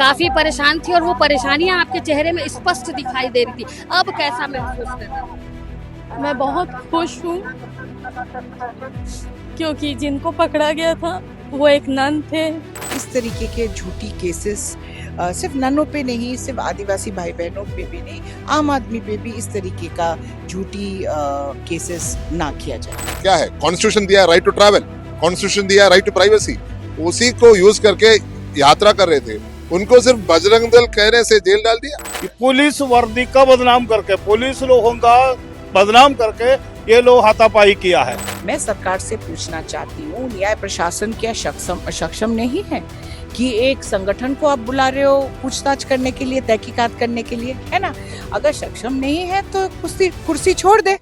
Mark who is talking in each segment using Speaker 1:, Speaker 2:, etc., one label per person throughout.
Speaker 1: काफी परेशान थी और वो परेशानियां आपके चेहरे में स्पष्ट दिखाई दे रही थी। अब कैसा महसूस कर रहे हैं?
Speaker 2: मैं बहुत खुश हूँ क्योंकि जिनको पकड़ा गया था वो एक नन थे।
Speaker 3: इस तरीके के झूठी केसेस सिर्फ ननों पे नहीं, सिर्फ आदिवासी भाई बहनों पे भी नहीं, आम आदमी पे भी इस तरीके का झूठी केसेस ना किया जाए।
Speaker 4: क्या है, कॉन्स्टिट्यूशन दिया राइट टू ट्रैवल, कॉन्स्टिट्यूशन दिया राइट टू प्राइवेसी, उसी को यूज करके यात्रा कर रहे थे, उनको सिर्फ बजरंग दल कहने से जेल डाल दिया।
Speaker 5: पुलिस वर्दी का बदनाम करके, पुलिस लोगों का बदनाम करके ये लोग हाथापाई किया है।
Speaker 3: मैं सरकार से पूछना चाहती हूँ, न्याय प्रशासन क्या सक्षम नहीं है कि एक संगठन को आप बुला रहे हो पूछताछ करने के लिए, तहकीकात करने के लिए, है ना? अगर सक्षम नहीं है तो कुर्सी छोड़ दे।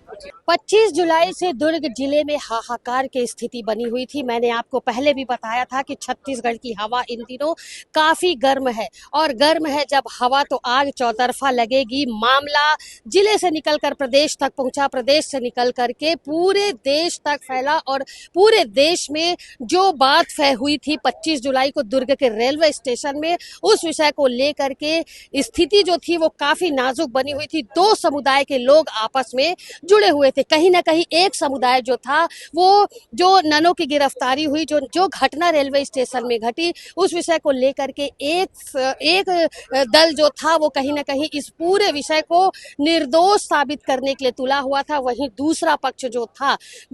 Speaker 1: 25 जुलाई से दुर्ग जिले में हाहाकार की स्थिति बनी हुई थी। मैंने आपको पहले भी बताया था कि छत्तीसगढ़ की हवा इन दिनों काफी गर्म है, और गर्म है जब हवा तो आग चौतरफा लगेगी। मामला जिले से निकलकर प्रदेश तक पहुंचा, प्रदेश से निकल करके पूरे देश तक फैला, और पूरे देश में जो बात हुई थी 25 जुलाई को दुर्ग के रेलवे स्टेशन में, उस विषय को लेकर के स्थिति जो थी वो काफी नाजुक बनी हुई थी। दो समुदाय के लोग आपस में जुड़े हुए थे। कहीं ना कहीं एक समुदाय जो था, वो जो ननों की गिरफ्तारी हुई, जो घटना रेलवे स्टेशन में घटी, उस विषय को लेकर के एक दल जो था वो कहीं ना कहीं इस पूरे विषय को निर्दोष साबित करने के लिए तुला हुआ था। वहीं दूसरा पक्ष जो था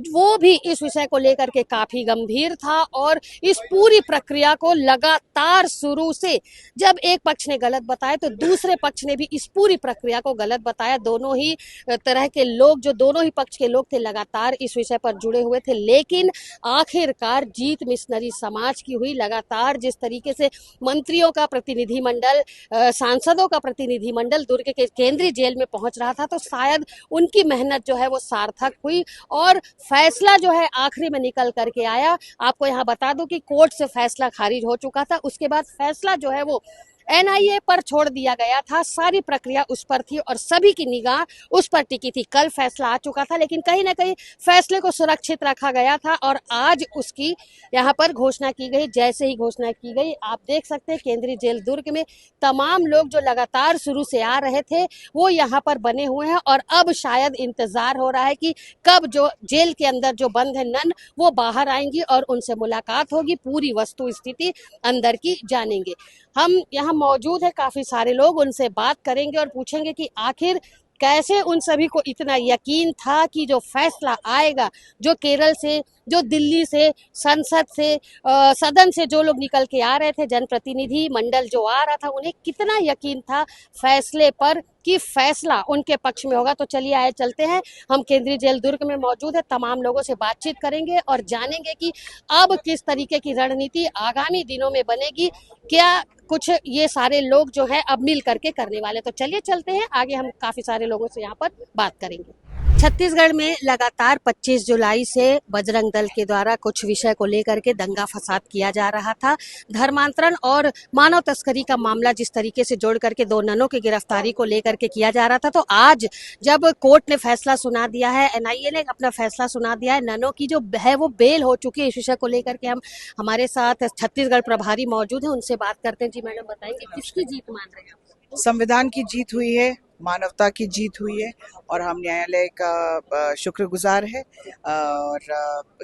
Speaker 1: वो भी इस विषय को लेकर के काफी गंभीर था, और इस पूरी प्रक्रिया को लगातार शुरू से जब एक पक्ष ने गलत बताया तो दूसरे पक्ष ने भी इस पूरी प्रक्रिया को गलत बताया। दोनों ही तरह के लोग, जो दोनों ही पक्ष के लोग थे, लगातार इस विषय पर जुड़े हुए थे, लेकिन आखिरकार जीत मिशनरी समाज की हुई। लगातार जिस तरीके से मंत्रियों का प्रतिनिधिमंडल, सांसदों का प्रतिनिधिमंडल दुर्ग के केंद्रीय जेल में पहुंच रहा था, तो शायद उनकी मेहनत जो है वो सार्थक हुई और फैसला जो है आखिरी में निकल करके आया। आपको यहाँ बता दूं कि कोर्ट से फैसला खारिज हो चुका था, उसके बाद फैसला जो है वो एनआईए पर छोड़ दिया गया था। सारी प्रक्रिया उस पर थी और सभी की निगाह उस पर टिकी थी। कल फैसला आ चुका था, लेकिन कहीं ना कहीं फैसले को सुरक्षित रखा गया था और आज उसकी यहाँ पर घोषणा की गई। जैसे ही घोषणा की गई, आप देख सकते हैं केंद्रीय जेल दुर्ग में तमाम लोग जो लगातार शुरू से आ रहे थे वो यहाँ पर बने हुए हैं, और अब शायद इंतजार हो रहा है कि कब जो जेल के अंदर जो बंद है नन, वो बाहर आएंगी और उनसे मुलाकात होगी, पूरी वस्तु स्थिति अंदर की जानेंगे। हम यहाँ मौजूद है, काफी सारे लोग, उनसे बात करेंगे और पूछेंगे कि आखिर कैसे उन सभी को इतना यकीन था कि जो फैसला आएगा, जो केरल से, जो दिल्ली से, संसद से, सदन से जो लोग निकल के आ रहे थे, जनप्रतिनिधि मंडल जो आ रहा था, उन्हें कितना यकीन था फैसले पर कि फैसला उनके पक्ष में होगा। तो चलिए आए चलते हैं, हम केंद्रीय जेल दुर्ग में मौजूद है, तमाम लोगों से बातचीत करेंगे और जानेंगे कि अब किस तरीके की रणनीति आगामी दिनों में बनेगी, क्या कुछ ये सारे लोग जो है अब मिल करके करने वाले। तो चलिए चलते हैं आगे, हम काफी सारे लोगों से यहाँ पर बात करेंगे। छत्तीसगढ़ में लगातार 25 जुलाई से बजरंग दल के द्वारा कुछ विषय को लेकर के दंगा फसाद किया जा रहा था। धर्मांतरण और मानव तस्करी का मामला जिस तरीके से जोड़ करके दो ननों की गिरफ्तारी को लेकर के किया जा रहा था, तो आज जब कोर्ट ने फैसला सुना दिया है, एनआईए ने अपना फैसला सुना दिया है, ननों की जो है वो बेल हो चुकी है। इस विषय को लेकर के हम हमारे साथ छत्तीसगढ़ प्रभारी मौजूद है, उनसे बात करते हैं। जी मैडम, बताएंगे किसकी जीत मान रहे हैं?
Speaker 3: संविधान की जीत हुई है, मानवता की जीत हुई है, और हम न्यायालय का शुक्रगुजार है और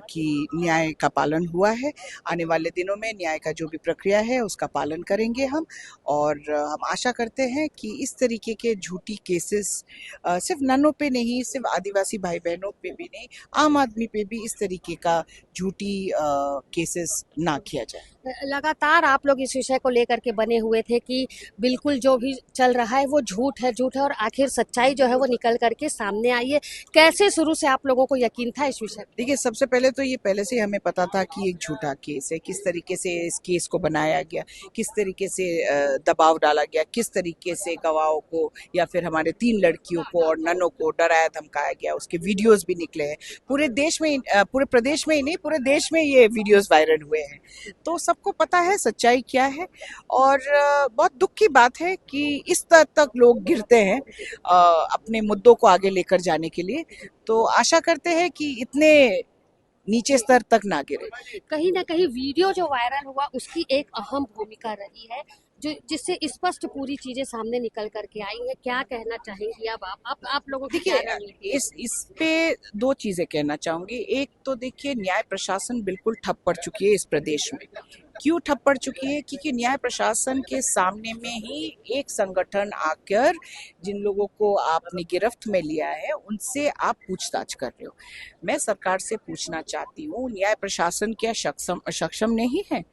Speaker 3: कि न्याय का पालन हुआ है। आने वाले दिनों में न्याय का जो भी प्रक्रिया है उसका पालन करेंगे हम, और हम आशा करते हैं कि इस तरीके के झूठी केसेस सिर्फ ननों पे नहीं, सिर्फ आदिवासी भाई बहनों पे भी नहीं, आम आदमी पे भी इस तरीके का झूठी केसेस ना किया जाए।
Speaker 1: लगातार आप लोग इस विषय को लेकर के बने हुए थे कि बिल्कुल जो भी चल रहा है वो झूठ है, और आखिर सच्चाई जो है वो निकल करके सामने आई है। कैसे शुरू से आप लोगों को यकीन था इस विषय?
Speaker 3: देखिए, सबसे पहले तो ये पहले से हमें पता था कि एक झूठा केस है। किस तरीके से इस केस को बनाया गया, किस तरीके से दबाव डाला गया, किस तरीके से गवाहों को या फिर हमारे 3 लड़कियों को और ननों को डराया धमकाया गया, उसके वीडियोस भी निकले हैं। पूरे देश में, पूरे प्रदेश में ही नहीं, पूरे देश में ये वीडियोस वायरल हुए हैं। तो सबको पता है सच्चाई क्या है, और बहुत दुख की बात है कि इस स्तर तक लोग गिरते हैं अपने मुद्दों को आगे लेकर जाने के लिए। तो आशा करते हैं कि इतने नीचे स्तर तक ना गिरे।
Speaker 1: कहीं ना कहीं वीडियो जो वायरल हुआ उसकी एक अहम भूमिका रही है जो जिससे स्पष्ट पूरी चीजें सामने निकल करके आई हैं। क्या कहना चाहेंगी अब आप लोगों की क्या
Speaker 3: देखिए,
Speaker 1: रणनीति है?
Speaker 3: इस पे दो चीजें कहना चाहूंगी। एक तो देखिए, न्याय प्रशासन बिल्कुल ठप पड़ चुकी है इस प्रदेश में। क्यों ठप पड़ चुकी है? क्योंकि न्याय प्रशासन के सामने में ही एक संगठन आकर जिन लोगों को आपने गिरफ्त में लिया है उनसे आप पूछताछ कर रहे हो। मैं सरकार से पूछना चाहती हूँ, न्याय प्रशासन क्या सक्षम नहीं है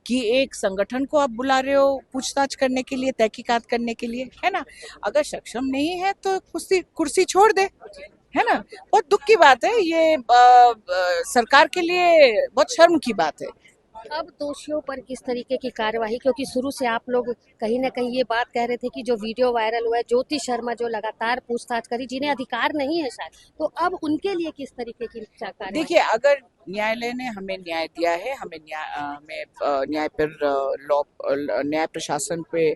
Speaker 3: कि एक संगठन को आप बुला रहे हो पूछताछ करने के लिए, तहकीकात करने के लिए, है ना? अगर सक्षम नहीं है तो कुर्सी छोड़ दे, है ना? बहुत दुख की बात है ये, सरकार के लिए बहुत शर्म की बात है।
Speaker 1: अब दोषियों पर किस तरीके की कार्यवाही, क्योंकि शुरू से आप लोग कहीं ना कहीं ये बात कह रहे थे कि जो वीडियो वायरल हुआ है, ज्योति शर्मा जो लगातार पूछताछ करी, जिन्हें अधिकार नहीं है शायद, तो अब उनके लिए किस तरीके की कार्यवाही?
Speaker 3: देखिए, अगर न्यायालय ने हमें न्याय दिया है, हमें न्याय पर न्याय प्रशासन पे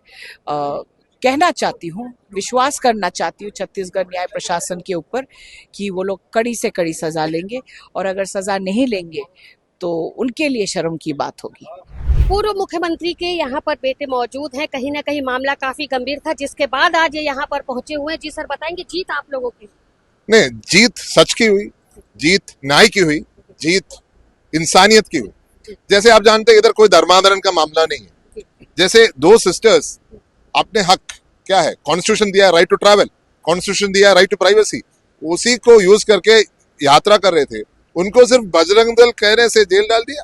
Speaker 3: कहना चाहती हूँ, विश्वास करना चाहती हूँ छत्तीसगढ़ न्याय प्रशासन के ऊपर कि वो लोग कड़ी से कड़ी सजा लेंगे, और अगर सजा नहीं लेंगे तो उनके लिए शर्म की बात होगी।
Speaker 1: पूर्व मुख्यमंत्री के यहाँ पर बेटे मौजूद हैं। कहीं ना कहीं मामला काफी गंभीर था, जिसके बाद आज ये यहाँ पर पहुंचे हुए हैं। जी सर, बताएंगे जीत आप लोगों की?
Speaker 4: नहीं, जीत सच की हुई, जीत न्याय की हुई, जीत इंसानियत की हुई। जैसे आप जानते हैं, इधर कोई धर्मांतरण का मामला नहीं है। जैसे दो सिस्टर्स अपने हक, क्या है, कॉन्स्टिट्यूशन दिया राइट टू ट्रैवल, कॉन्स्टिट्यूशन दिया राइट टू प्राइवेसी, उसी को यूज करके यात्रा कर रहे थे, उनको सिर्फ बजरंग दल कहने से जेल डाल दिया।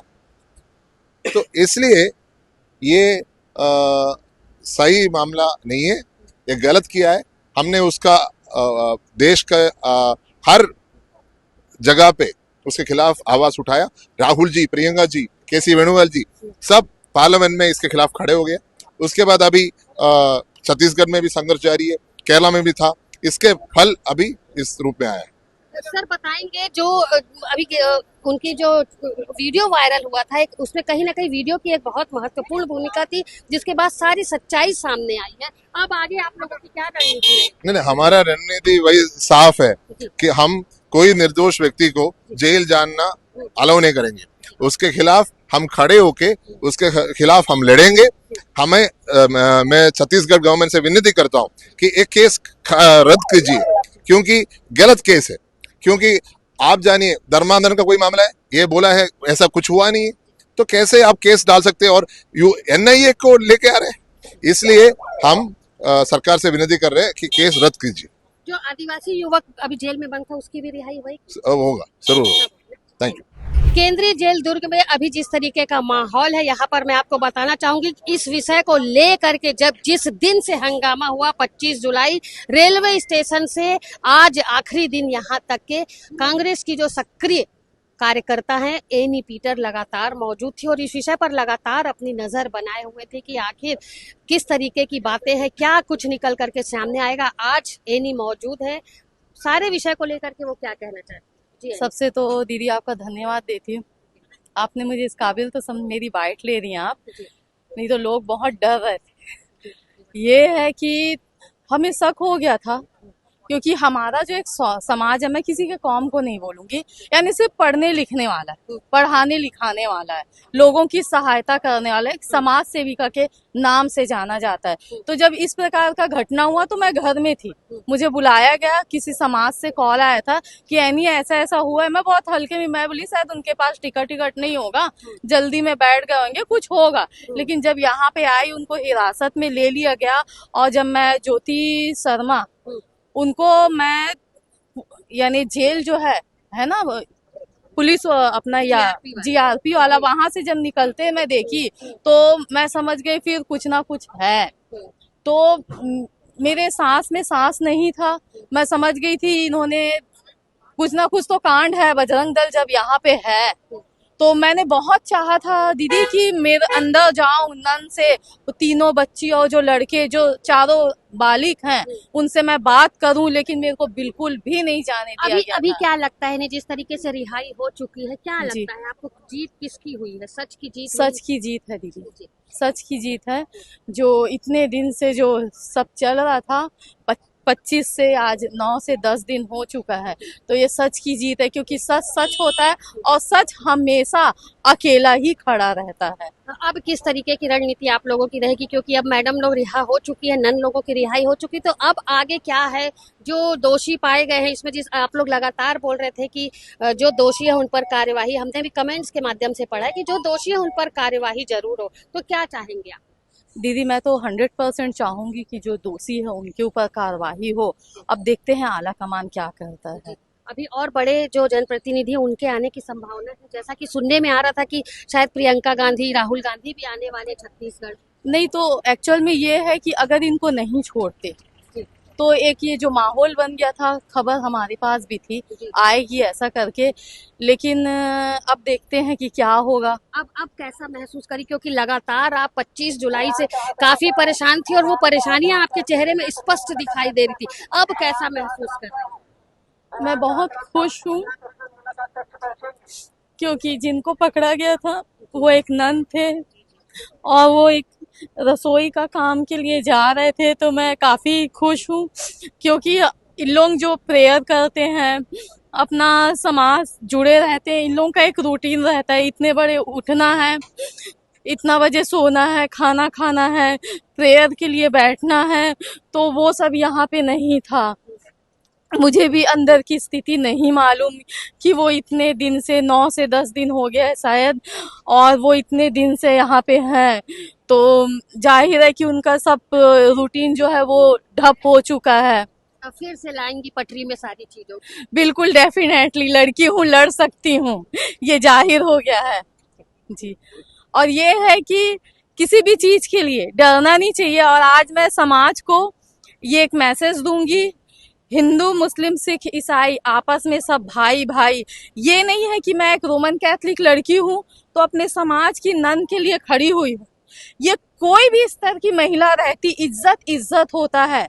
Speaker 4: तो इसलिए ये सही मामला नहीं है, ये गलत किया है। हमने उसका देश का हर जगह पे उसके खिलाफ आवाज उठाया। राहुल जी, प्रियंका जी, केसी वेणुगोपाल जी, सब पार्लियामेंट में इसके खिलाफ खड़े हो गए। उसके बाद अभी छत्तीसगढ़ में भी संघर्ष जारी है, केरला में भी था, इसके फल अभी इस रूप में आया है।
Speaker 1: सर बताएंगे, जो अभी उनकी जो वीडियो वायरल हुआ था, उसमें कहीं ना कहीं वीडियो की एक बहुत महत्वपूर्ण भूमिका थी, जिसके बाद सारी सच्चाई सामने आई है। अब आगे आप लोगों की क्या रणनीति है?
Speaker 4: नहीं, हमारा रणनीति वही साफ है कि हम कोई निर्दोष व्यक्ति को जेल जाना अलाउ नहीं करेंगे। उसके खिलाफ हम खड़े होके उसके खिलाफ हम लड़ेंगे। हमें मैं छत्तीसगढ़ गवर्नमेंट से विनती करता हूँ कि एक केस रद्द कीजिए, क्योंकि गलत केस है। क्योंकि आप जानिए, धर्मांतरण का कोई मामला है, ये बोला है, ऐसा कुछ हुआ नहीं है, तो कैसे आप केस डाल सकते हैं और NIA को लेके आ रहे हैं? इसलिए हम सरकार से विनती कर रहे हैं कि केस रद्द कीजिए।
Speaker 1: जो आदिवासी युवक अभी जेल में बंद था, उसकी भी रिहाई हुई?
Speaker 4: होगा, जरूर होगा। Thank you.
Speaker 1: केंद्रीय जेल दुर्ग में अभी जिस तरीके का माहौल है, यहाँ पर मैं आपको बताना चाहूंगी, इस विषय को लेकर के जिस दिन से हंगामा हुआ 25 जुलाई, रेलवे स्टेशन से आज आखिरी दिन यहाँ तक के कांग्रेस की जो सक्रिय कार्यकर्ता हैं, एनी पीटर लगातार मौजूद थी और इस विषय पर लगातार अपनी नजर बनाए हुए थे कि आखिर किस तरीके की बातें हैं, क्या कुछ निकल करके सामने आएगा। आज एनी मौजूद है, सारे विषय को लेकर के वो क्या कहना चाहते हैं?
Speaker 2: सबसे तो दीदी आपका धन्यवाद देती हूँ, आपने मुझे इस काबिल तो मेरी बाइट ले रही हैं आप, नहीं तो लोग बहुत डर रहे थे। ये है कि हमें शक हो गया था, क्योंकि हमारा जो एक समाज है, मैं किसी के कौम को नहीं बोलूंगी, यानी सिर्फ पढ़ने लिखने वाला है, पढ़ाने लिखाने वाला है, लोगों की सहायता करने वाला है, एक समाज सेविका के नाम से जाना जाता है। तो जब इस प्रकार का घटना हुआ तो मैं घर में थी, मुझे बुलाया गया, किसी समाज से कॉल आया था कि ऐनी ऐसा ऐसा हुआ है। मैं बहुत हल्के में, मैं बोली शायद उनके पास टिकट नहीं होगा, जल्दी में बैठ गए होंगे, कुछ होगा। लेकिन जब यहाँ पे आई, उनको हिरासत में ले लिया गया, और जब मैं ज्योति शर्मा, उनको मैं यानी जेल जो है ना, पुलिस अपना या GRP वाला, वहां से जब निकलते मैं देखी तो मैं समझ गई फिर कुछ ना कुछ है। तो मेरे सांस में सांस नहीं था, मैं समझ गई थी इन्होंने कुछ ना कुछ तो कांड है, बजरंग दल जब यहाँ पे है। तो मैंने बहुत चाहा था दीदी कि मेरे अंदर जाऊं, नन से तीनों बच्ची और जो लड़के, जो चारों बालिक हैं, उनसे मैं बात करूं, लेकिन मेरे को बिल्कुल भी नहीं जाने दिया गया।
Speaker 1: अभी क्या लगता है, जिस तरीके से रिहाई हो चुकी है, क्या लगता है आपको, जीत किसकी हुई है? सच की जीत?
Speaker 2: सच की जीत है दीदी, सच की जीत है। जो इतने दिन से जो सब चल रहा था, 25 से आज 9 से 10 दिन हो चुका है। तो ये सच की जीत है, क्योंकि सच सच होता है और सच हमेशा अकेला ही खड़ा रहता है।
Speaker 1: अब किस तरीके की रणनीति आप लोगों की रहेगी, क्योंकि अब मैडम लोग रिहा हो चुकी है, नन लोगों की रिहाई हो चुकी, तो अब आगे क्या है? जो दोषी पाए गए हैं इसमें, जिस आप लोग लगातार बोल रहे थे कि जो दोषी है उन पर कार्यवाही, हमने भी कमेंट्स के माध्यम से पढ़ा है कि जो दोषी है उन पर कार्यवाही जरूर हो, तो क्या चाहेंगे आप?
Speaker 2: दीदी मैं तो 100% चाहूंगी कि जो दोषी है उनके ऊपर कार्रवाई हो। अब देखते हैं आला कमान क्या करता है।
Speaker 1: अभी और बड़े जो जनप्रतिनिधि हैं उनके आने की संभावना है, जैसा कि सुनने में आ रहा था कि शायद प्रियंका गांधी, राहुल गांधी भी आने वाले छत्तीसगढ़।
Speaker 2: नहीं तो एक्चुअल में ये है कि अगर इनको नहीं छोड़ते तो एक ये जो माहौल बन गया था, खबर हमारे पास भी थी आएगी ऐसा करके, लेकिन अब देखते हैं कि क्या होगा।
Speaker 1: अब कैसा महसूस करी, क्योंकि लगातार आप 25 जुलाई से काफी परेशान थी और वो परेशानियां आपके चेहरे में स्पष्ट दिखाई दे रही थी, अब कैसा महसूस कर रही हैं?
Speaker 2: मैं बहुत खुश हूँ, क्योंकि जिनको पकड़ा गया था वो एक नन थे और वो एक रसोई का काम के लिए जा रहे थे। तो मैं काफ़ी खुश हूँ, क्योंकि इन लोग जो प्रेयर करते हैं, अपना समाज जुड़े रहते हैं, इन लोगों का एक रूटीन रहता है, इतने बड़े उठना है, इतना बजे सोना है, खाना खाना है, प्रेयर के लिए बैठना है, तो वो सब यहाँ पे नहीं था। मुझे भी अंदर की स्थिति नहीं मालूम कि वो इतने दिन से 9 से 10 दिन हो गया है शायद, और वो इतने दिन से यहाँ पे हैं, तो जाहिर है कि उनका सब रूटीन जो है वो ठप हो चुका है।
Speaker 1: फिर से लाएंगी पटरी में सारी चीजों?
Speaker 2: बिल्कुल, डेफिनेटली, लड़की हूँ, लड़ सकती हूँ, ये जाहिर हो गया है जी। और ये है कि किसी भी चीज के लिए डरना नहीं चाहिए। और आज मैं समाज को ये एक मैसेज दूंगी, हिंदू, मुस्लिम, सिख, ईसाई आपस में सब भाई भाई। ये नहीं है कि मैं एक रोमन कैथलिक लड़की हूँ तो अपने समाज की नन के लिए खड़ी हुई हूँ। ये कोई भी स्तर की महिला रहती, इज्जत इज्जत होता है,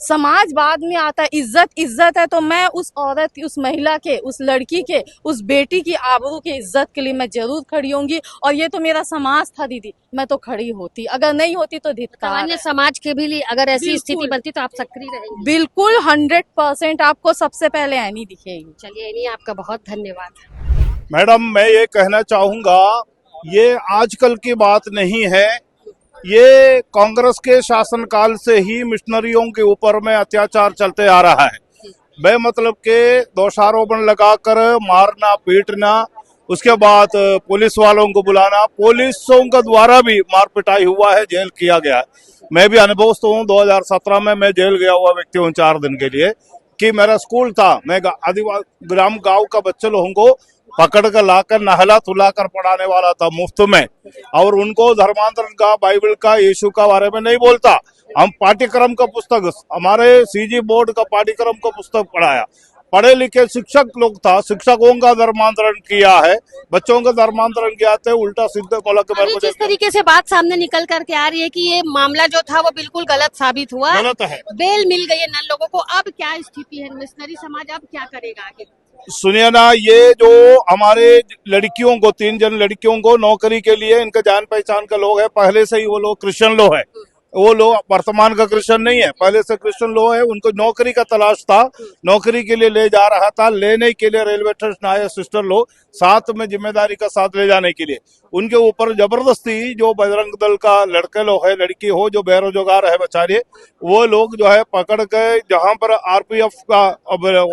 Speaker 2: समाज बाद में आता है, इज्जत इज्जत है। तो मैं उस औरत की, उस महिला के, उस लड़की के, उस बेटी की आबरू के इज्जत के लिए मैं जरूर खड़ी होंगी। और ये तो मेरा समाज था दीदी, मैं तो खड़ी होती, अगर नहीं होती तो धिक्कार
Speaker 1: अन्य
Speaker 2: है।
Speaker 1: समाज के भी लिए अगर ऐसी
Speaker 2: बिल्कुल।
Speaker 1: स्थिति बनती तो आप सक्रिय रहेंगी?
Speaker 2: बिल्कुल 100% आपको सबसे पहले एनी दिखेगी।
Speaker 1: चलिए एनी, आपका बहुत धन्यवाद।
Speaker 5: मैडम मैं ये कहना चाहूंगा, ये आजकल की बात नहीं है, ये कांग्रेस के शासनकाल से ही मिशनरियों के ऊपर में अत्याचार चलते आ रहा है। बेमतलब के दोषारोपण लगाकर मारना, पीटना, उसके बाद पुलिस वालों को बुलाना, पुलिसों के द्वारा भी मार पिटाई हुआ है, जेल किया गया है। मैं भी अनुभवस्त हूँ, 2017 में मैं जेल गया हुआ व्यक्ति हूँ 4 दिन के लिए, कि मेरा स्कूल था, मैं आदिवासी ग्राम गांव का बच्चे लोगों को पकड़ कर लाकर नहला तुलाकर पढ़ाने वाला था मुफ्त में, और उनको धर्मांतरण का, बाइबल का, यीशु का बारे में नहीं बोलता। हम पाठ्यक्रम का पुस्तक, हमारे सीजी बोर्ड का पाठ्यक्रम का पुस्तक पढ़ाया, पढ़े लिखे शिक्षक लोग था, शिक्षकों का धर्मांतरण किया है, बच्चों का धर्मांतरण किया है, उल्टा सीधे बोला कि मेरे को
Speaker 1: जिस तरीके से बात सामने निकल करके आ रही है कि ये मामला जो था वो बिल्कुल गलत साबित हुआ,
Speaker 5: गलत है।
Speaker 1: बेल मिल गई है नन लोगों को, अब क्या स्थिति है? मिशनरी समाज अब क्या करेगा आगे?
Speaker 5: सुनिए ना, ये जो हमारे लड़कियों को, 3 जन लड़कियों को नौकरी के लिए, इनके जान पहचान के लोग हैं, पहले से ही वो लोग क्रिश्चियन लोग हैं, वो लोग वर्तमान का क्रिश्चियन नहीं है, पहले से क्रिश्चियन लोग है, उनको नौकरी का तलाश था, नौकरी के लिए ले जा रहा था, लेने के लिए रेलवे स्टेशन आए सिस्टर लोग, साथ में जिम्मेदारी का साथ ले जाने के लिए, उनके ऊपर जबरदस्ती जो बजरंग दल का लड़के लोग है, लड़की हो, जो बेरोजगार है बेचारे, वो लोग जो है पकड़ के जहां पर आरपीएफ का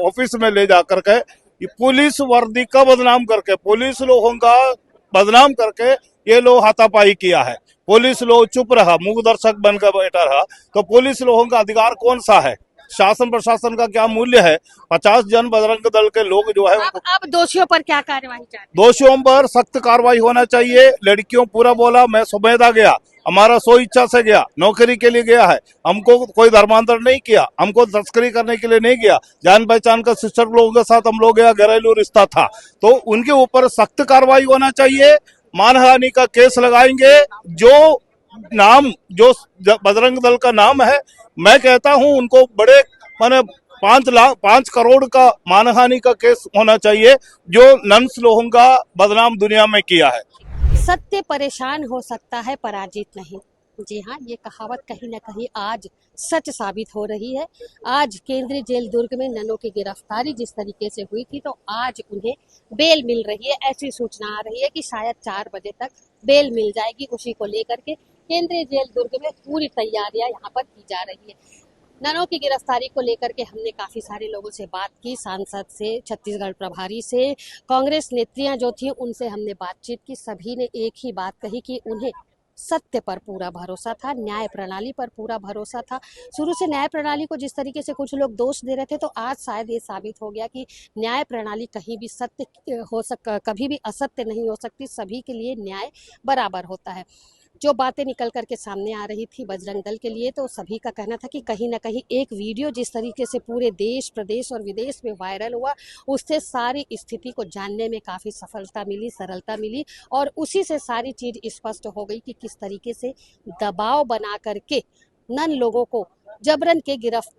Speaker 5: ऑफिस में ले जाकर के पुलिस वर्दी का बदनाम करके, पुलिस लोगों का बदनाम करके ये लोग हाथापाई किया है। पुलिस लोग चुप रहा, मूक दर्शक बनकर बैठा रहा, तो पुलिस लोगों का अधिकार कौन सा है? शासन प्रशासन का क्या मूल्य है? 50 जन बजरंग दल के लोग जो है,
Speaker 1: अब दोषियों पर क्या कार्यवाही चाहते हैं?
Speaker 5: दोषियों पर सख्त कार्रवाई होना चाहिए। लड़कियों पूरा बोला, मैं सुबेदा गया, हमारा सो इच्छा से गया, नौकरी के लिए गया है, हमको कोई धर्मांतर नहीं किया, हमको तस्करी करने के लिए नहीं गया, जान पहचान का सिस्टर लोगों के साथ हम लोग गया, घरेलू रिश्ता था, तो उनके ऊपर सख्त कार्रवाई होना चाहिए। मानहानि का केस लगाएंगे, जो नाम, जो बजरंग दल का नाम है, मैं कहता हूं उनको बड़े, माने 5 करोड़ का मानहानि का केस होना चाहिए, जो नन्स लोगों का बदनाम दुनिया में किया है।
Speaker 1: सत्य परेशान हो सकता है, पराजित नहीं। जी हाँ, ये कहावत कहीं ना कहीं आज सच साबित हो रही है। आज केंद्रीय जेल दुर्ग में ननों की गिरफ्तारी जिस तरीके से हुई थी, तो आज उन्हें बेल मिल रही है। ऐसी सूचना आ रही है कि शायद 4 बजे तक बेल मिल जाएगी। उसी को लेकर के केंद्रीय जेल दुर्ग में पूरी तैयारियां यहाँ पर की जा रही है। ननों की गिरफ्तारी को लेकर के हमने काफी सारे लोगों से बात की, सांसद से, छत्तीसगढ़ प्रभारी से, कांग्रेस नेत्रियां जो थी उनसे हमने बातचीत की। सभी ने एक ही बात कही कि उन्हें सत्य पर पूरा भरोसा था, न्याय प्रणाली पर पूरा भरोसा था। शुरू से न्याय प्रणाली को जिस तरीके से कुछ लोग दोष दे रहे थे, तो आज शायद ये साबित हो गया कि न्याय प्रणाली कहीं भी कभी भी असत्य नहीं हो सकती। सभी के लिए न्याय बराबर होता है। जो बातें निकल करके सामने आ रही थी बजरंग दल के लिए, तो सभी का कहना था कि कहीं ना कहीं एक वीडियो जिस तरीके से पूरे देश, प्रदेश और विदेश में वायरल हुआ, उससे सारी स्थिति को जानने में काफ़ी सफलता मिली, सरलता मिली, और उसी से सारी चीज़ स्पष्ट हो गई कि किस तरीके से दबाव बना करके नन लोगों को जबरन के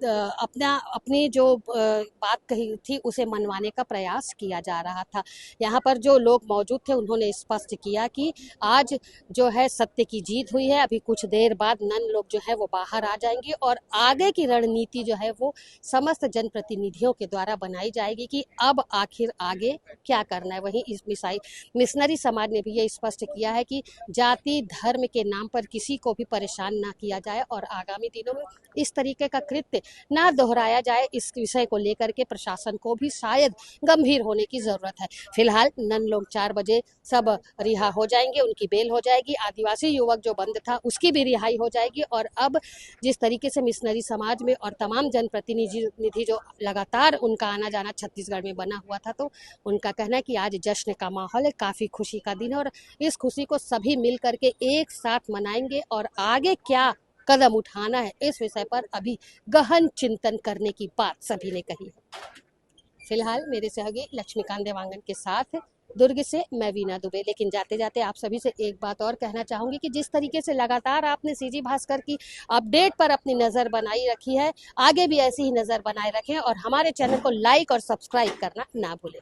Speaker 1: अपनी जो बात कही थी उसे मनवाने का प्रयास किया जा रहा था। यहाँ पर जो लोग मौजूद थे उन्होंने स्पष्ट किया कि आज जो है सत्य की जीत हुई है। अभी कुछ देर बाद नन लोग जो है वो बाहर आ जाएंगे और आगे की रणनीति जो है वो समस्त जनप्रतिनिधियों के द्वारा बनाई जाएगी कि अब आखिर आगे क्या करना है। वहीं इस मिशनरी समाज ने भी ये स्पष्ट किया है कि जाति धर्म के नाम पर किसी को भी परेशान ना किया जाए और आगामी दिनों में इस तरीके का कृत्य ना दोहराया जाए। इस विषय को लेकर के प्रशासन को भी शायद गंभीर होने की जरूरत है। फिलहाल नन लोग 4 बजे सब रिहा हो जाएंगे, उनकी बेल हो जाएगी। आदिवासी युवक जो बंद था उसकी भी रिहाई हो जाएगी। और अब जिस तरीके से मिशनरी समाज में और तमाम जनप्रतिनिधि जो लगातार उनका आना जाना छत्तीसगढ़ में बना हुआ था, तो उनका कहना है कि आज जश्न का माहौल है, काफी खुशी का दिन है और इस खुशी को सभी मिल करके एक साथ मनाएंगे। और आगे क्या कदम उठाना है इस विषय पर अभी गहन चिंतन करने की बात सभी ने कही है। फिलहाल मेरे सहयोगी लक्ष्मीकांत देवांगन के साथ दुर्ग से मैं वीना दुबे। लेकिन जाते जाते आप सभी से एक बात और कहना चाहूंगी कि जिस तरीके से लगातार आपने सीजी भास्कर की अपडेट पर अपनी नजर बनाई रखी है, आगे भी ऐसी ही नजर बनाए रखें और हमारे चैनल को लाइक और सब्सक्राइब करना ना भूलें।